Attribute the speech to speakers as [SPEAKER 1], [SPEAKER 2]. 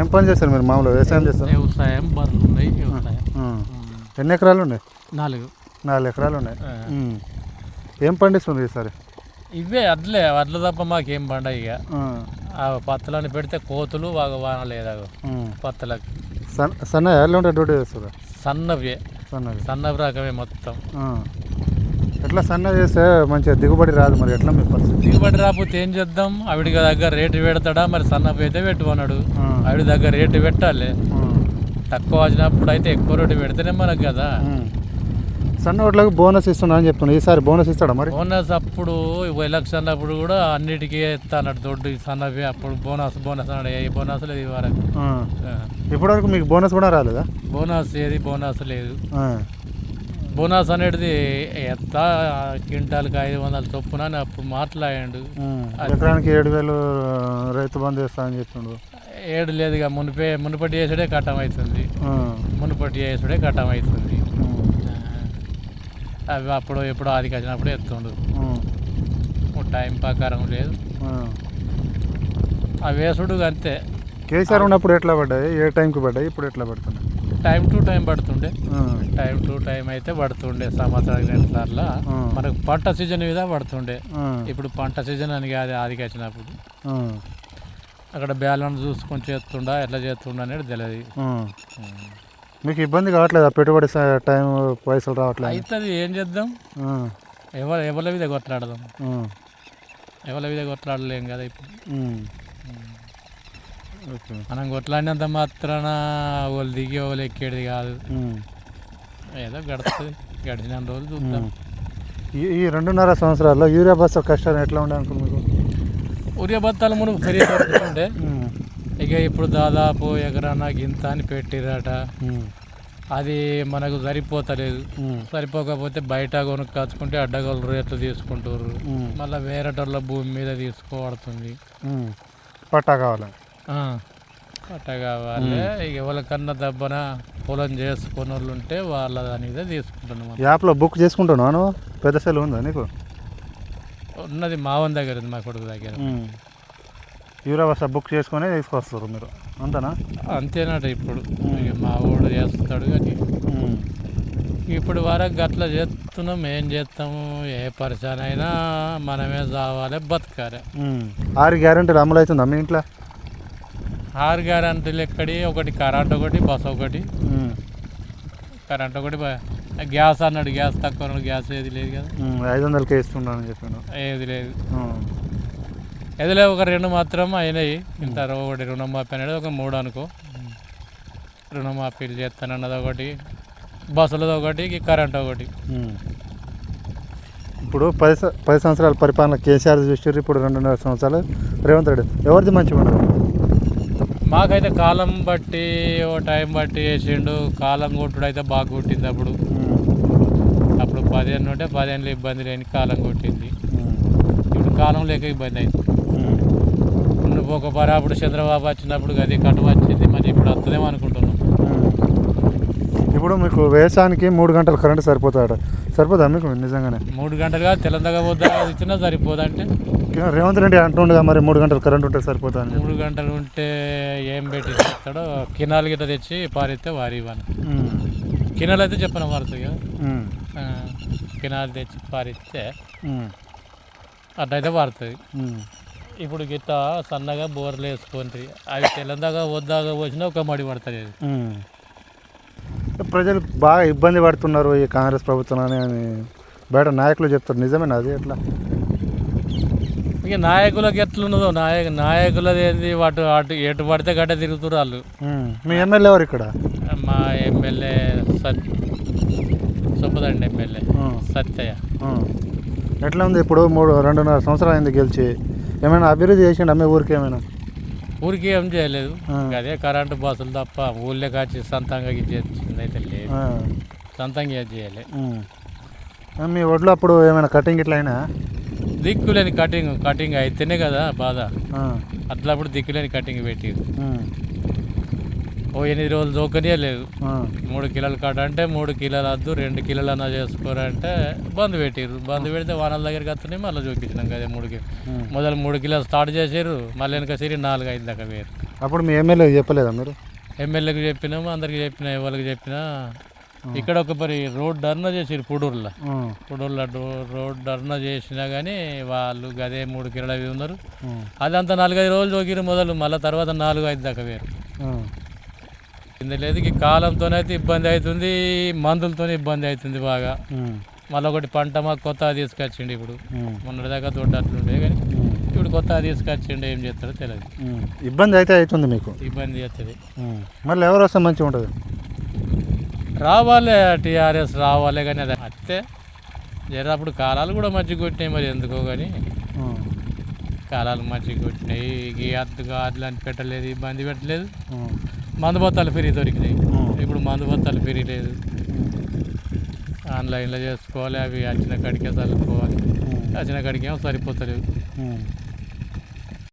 [SPEAKER 1] ఏం పని చేస్తారు మీరు మామూలుగా? వ్యవసాయం చేస్తారు?
[SPEAKER 2] వ్యవసాయం, బర్రెలు ఉన్నాయి, వ్యవసాయం.
[SPEAKER 1] ఎన్ని ఎకరాలు ఉన్నాయి?
[SPEAKER 2] 4
[SPEAKER 1] ఎకరాలు ఉన్నాయి. ఏం పండిస్తుంది ఈసారి?
[SPEAKER 2] ఇవే వడ్లు తప్ప మాకేం పండ. ఇక ఆ పత్తులని పెడితే కోతులు వాన లేదు పత్తులకు.
[SPEAKER 1] సన్నగా ఎట్లా ఉంటాయి? డ్యూటీ చేస్తారు
[SPEAKER 2] సన్నవి రకమే మొత్తం.
[SPEAKER 1] ఎట్లా సన్నగా చేస్తే మంచిగా దిగుబడి రాదు, మరి ఎట్లా మీ పరిస్థితి?
[SPEAKER 2] దిగుబడి రాకపోతే ఏం చేద్దాం? ఆవిడ దగ్గర రేటు పెడతాడా? మరి సన్నవి అయితే పెట్టుకున్నాడు. ఆవిడ దగ్గర రేటు పెట్టాలి. తక్కువ వచ్చినప్పుడు అయితే ఎక్కువ రేటు పెడితేనే మనకు కదా.
[SPEAKER 1] సన్న ఓట్లకు బోనస్ ఇస్తున్నా అని చెప్తున్నా. ఈసారి బోనస్ ఇస్తాడా మరి?
[SPEAKER 2] బోనస్ అప్పుడు ఎలక్షన్ అప్పుడు కూడా అన్నిటికీ ఇస్తాడు దొడ్డు సన్నవి. అప్పుడు బోనస్ అన్నాడు. ఏ బోనస్ లేదు ఈ వరకు.
[SPEAKER 1] ఇప్పటివరకు మీకు బోనస్ కూడా రాలేదా?
[SPEAKER 2] బోనస్ లేదు. బోనస్ అనేది ఎంత క్వింటాల్కి 500 చొప్పున అప్పుడు మాట్లాడాడు.
[SPEAKER 1] ఎకరానికి 7,000 రైతు బంధు చేస్తా అని చెప్తుండు.
[SPEAKER 2] 7 లేదుగా. మునుపటి చేసుడే కట్టం అవుతుంది. అవి అప్పుడు ఎప్పుడు ఆదికి వచ్చినప్పుడు ఎత్తుండు. టైం ప్రకారం లేదు అవి వేసుడు అంతే.
[SPEAKER 1] కేసీఆర్ ఉన్నప్పుడు ఎట్లా పడ్డాయి? ఏ టైంకి పడ్డాయి? ఇప్పుడు ఎట్లా పడుతున్నాయి?
[SPEAKER 2] టైం టు టైం పడుతుండే. అయితే పడుతుండే. సంవత్సరానికి 2 సార్లు మనకు పంట సీజన్ మీద పడుతుండే. ఇప్పుడు పంట సీజన్ అని కాదు ఆదికి వచ్చినప్పుడు. అక్కడ బ్యాలెన్స్ చూసుకొని చేస్తుండా ఎట్లా చేస్తుండ అనేది తెలియదు.
[SPEAKER 1] మీకు ఇబ్బంది కావట్లేదు? పెట్టుబడి టైం పైసలు రావట్లేదు?
[SPEAKER 2] అవుతుంది. ఏం చేద్దాం? ఎవరి మీద కొట్లాడదాం? కొట్లాడలేం కదా ఇప్పుడు. మనం కొట్లాడినంత మాత్రాన వాళ్ళు దిగి వాళ్ళు ఎక్కేది కాదు. ఏదో గడిచిన రోజులు చూద్దాం.
[SPEAKER 1] ఈ 2.5 సంవత్సరాల్లో యూరియా బస్తా కష్టాలు ఎట్లా ఉండే అనుకో మీకు?
[SPEAKER 2] యూరియా బస్తాలు మనం ఫ్రీ ఉండే. ఇక ఇప్పుడు దాదాపు ఎకరానా గింత అని పెట్టిరట. అది మనకు సరిపోతలేదు. సరిపోకపోతే బయట కొనుక్కొచ్చుకుంటే అడ్డగోలు రేట్లు తీసుకుంటారు. మళ్ళీ వేరేటోళ్ళ భూమి మీద తీసుకోబడుతుంది.
[SPEAKER 1] పట్టా కావాలి.
[SPEAKER 2] ఇక ఎవరికన్నా దెబ్బన పొలం చేసుకున్న వాళ్ళు ఉంటే వాళ్ళ దాని మీద తీసుకుంటున్నాం.
[SPEAKER 1] యాప్లో బుక్ చేసుకుంటున్నాను. పెద్ద సెల్ ఉందా నీకు?
[SPEAKER 2] ఉన్నది మావన్ దగ్గర ఉంది, మా కొడుకు దగ్గర.
[SPEAKER 1] యూరియా బస్తా బుక్ చేసుకొని తీసుకొస్తారు మీరు, అంతేనా?
[SPEAKER 2] అంతేనట. ఇప్పుడు మా ఊడు చేస్తాడు కానీ ఇప్పుడు వరకు అట్లా చేస్తున్నాం. ఏం చేస్తాము? ఏ పరిచయం అయినా మనమే చావాలి, బతకాలి.
[SPEAKER 1] 6 గ్యారెంటీలు అమలు అవుతుందా మీ ఇంట్లో?
[SPEAKER 2] 6 గ్యారెంటీలు ఎక్కడి? ఒకటి కరెంట్, ఒకటి బస్, ఒకటి కరెంట్, ఒకటి గ్యాస్ అన్నాడు. గ్యాస్ తక్కువ. గ్యాస్ ఏది లేదు కదా.
[SPEAKER 1] 500కే ఇస్తున్నాను చెప్పాను.
[SPEAKER 2] ఏది లేదు. ఎదిలే ఒక 2 మాత్రం అయినాయి. ఇంత ఒకటి రుణమాఫీ అనేది ఒక 3 అనుకో. రుణమాఫీలు చేస్తానన్నది ఒకటి, బస్సులది ఒకటి, కరెంట్ ఒకటి.
[SPEAKER 1] ఇప్పుడు 10 సంవత్సరాల పరిపాలన కేసీఆర్ చూసారు. ఇప్పుడు 2.5 సంవత్సరాలు రేవంత్ రెడ్డి. ఎవరిది మంచిగా ఉండదు?
[SPEAKER 2] మాకైతే కాలం బట్టి ఓ టైం బట్టి వేసిండు. కాలం కొట్టుడు అయితే బాగా కొట్టింది. అప్పుడు 10 ఉంటే 10 ఇబ్బంది లేని కాలం కొట్టింది. ఇప్పుడు కాలం లేక ఇబ్బంది అయింది. ఒక అప్పుడు చంద్రబాబు వచ్చినప్పుడు అది కట్ట వచ్చింది. మరి ఇప్పుడు వస్తుందేమో అనుకుంటున్నాం.
[SPEAKER 1] ఇప్పుడు మీకు వ్యవసాయానికి 3 గంటలు కరెంటు సరిపోదా మీకు? నిజంగానే
[SPEAKER 2] 3 గంటలుగా తెలంగాణ పోద్దా ఇచ్చినా సరిపోదంటే
[SPEAKER 1] రేవంత్ రెడ్డి అంటుండగా మరి 3 గంటలు కరెంట్ ఉంటే సరిపోతా?
[SPEAKER 2] 3 గంటలు ఉంటే ఏం పెట్టి ఇస్తాడో? కినాలు గిట్ట తెచ్చి పారిస్తే వారి ఇవ్వను. కినాలు అయితే చెప్పిన మారుతుంది కదా. కినాలు తెచ్చి పారిస్తే అట్లయితే పారుతుంది. ఇప్పుడు గిట్ట సన్నగా బోర్లు వేసుకుంటారు. అవి తెలంగాణ వద్దాగా వచ్చినా ఒక మడి పడుతుంది.
[SPEAKER 1] ప్రజలు బాగా ఇబ్బంది పడుతున్నారు ఈ కాంగ్రెస్ ప్రభుత్వం అని బయట నాయకులు చెప్తారు. నిజమేనా అది? ఎట్లా
[SPEAKER 2] ఇక నాయకులకు ఎట్లున్నదో నాయకులది ఏంది? అటు ఎటు పడితే గడ్డ తిరుగుతున్నారు వాళ్ళు.
[SPEAKER 1] మీ ఎమ్మెల్యే ఎవరు ఇక్కడ?
[SPEAKER 2] మా ఎమ్మెల్యే సొప్పదండి. ఎమ్మెల్యే సత్యయ్య.
[SPEAKER 1] ఎట్లా ఉంది ఇప్పుడు? 2.5 సంవత్సరాలు అయింది గెలిచి. ఏమైనా అభివృద్ధి చేసిండు అమ్మే ఊరికి?
[SPEAKER 2] ఊరికి ఏం చేయలేదు. అదే కరెంటు బస్సులు తప్ప ఊళ్ళో కాచి సొంతంగా చేసింది అయితే లేదు. సొంతంగా చేయలే.
[SPEAKER 1] మీ ఒడ్లు అప్పుడు ఏమైనా కటింగ్ ఇట్లా అయినా?
[SPEAKER 2] దిక్కులేని కటింగ్ అయితేనే కదా బాధ. అట్లప్పుడు దిక్కులేని కటింగ్ పెట్టి ఓ 8 రోజులు జోకనే లేదు. 3 కిలోలు కట్ట అంటే 3 కిలోలు వద్దు 2 కిలోలు అన్నా చేసుకోరంటే బంద్ పెట్టిర్రు. బంద్ పెడితే వానల దగ్గరికి వస్తున్నాయి. మళ్ళీ చూపించినాం కదా 3 కిలో. మొదలు 3 కిలోలు స్టార్ట్ చేసారు. మళ్ళీ వెనక సిరి 4-5 దాకా వేరు.
[SPEAKER 1] అప్పుడు మీ ఎమ్మెల్యే చెప్పలేదా మీరు?
[SPEAKER 2] ఎమ్మెల్యేకి చెప్పినాము, అందరికి చెప్పినా, ఎవరికి చెప్పినా. ఇక్కడ ఒక మరి రోడ్ ధర్నా చేసిరు పుడూరులో. రోడ్ ధర్నా చేసినా కానీ వాళ్ళు గదే 3 కిలోల అవి ఉన్నారు. అదంతా 4-5 రోజులు జోకిరు మొదలు, మళ్ళీ తర్వాత 4-5 దాకా వేరు. కింద లేదు. ఈ కాలంతోనైతే ఇబ్బంది అవుతుంది, మందులతో ఇబ్బంది అవుతుంది బాగా. మళ్ళీ ఒకటి పంట మాకు కొత్తగా తీసుకొచ్చిండు ఇప్పుడు. మొన్నటిదాకా తోట అట్లుండే కానీ ఇప్పుడు కొత్తగా తీసుకొచ్చిండు, ఏం చేస్తాడో తెలియదు.
[SPEAKER 1] ఇబ్బంది అయితే అవుతుంది మీకు?
[SPEAKER 2] ఇబ్బంది అవుతుంది.
[SPEAKER 1] మళ్ళీ ఎవరు వస్తే మంచిగా ఉంటుంది?
[SPEAKER 2] రావాలి, టీఆర్ఎస్ రావాలి. కానీ అది అత్తే జర అప్పుడు కాలాలు కూడా మంచిగా కొట్టినాయి, మరి ఎందుకో కానీ కాలాలు మంచిగా కొట్టినాయి. గాడ్లు అని పెట్టలేదు, ఇబ్బంది పెట్టలేదు. మందు బత్తాలు ఫ్రీ దొరికినాయి. ఇప్పుడు మందు బత్తాలు ఫ్రీ లేదు, ఆన్లైన్లో చేసుకోవాలి. అవి వచ్చిన కాడికే చల్లుకోవాలి, వచ్చిన కాడికేమో సరిపోతలేవు.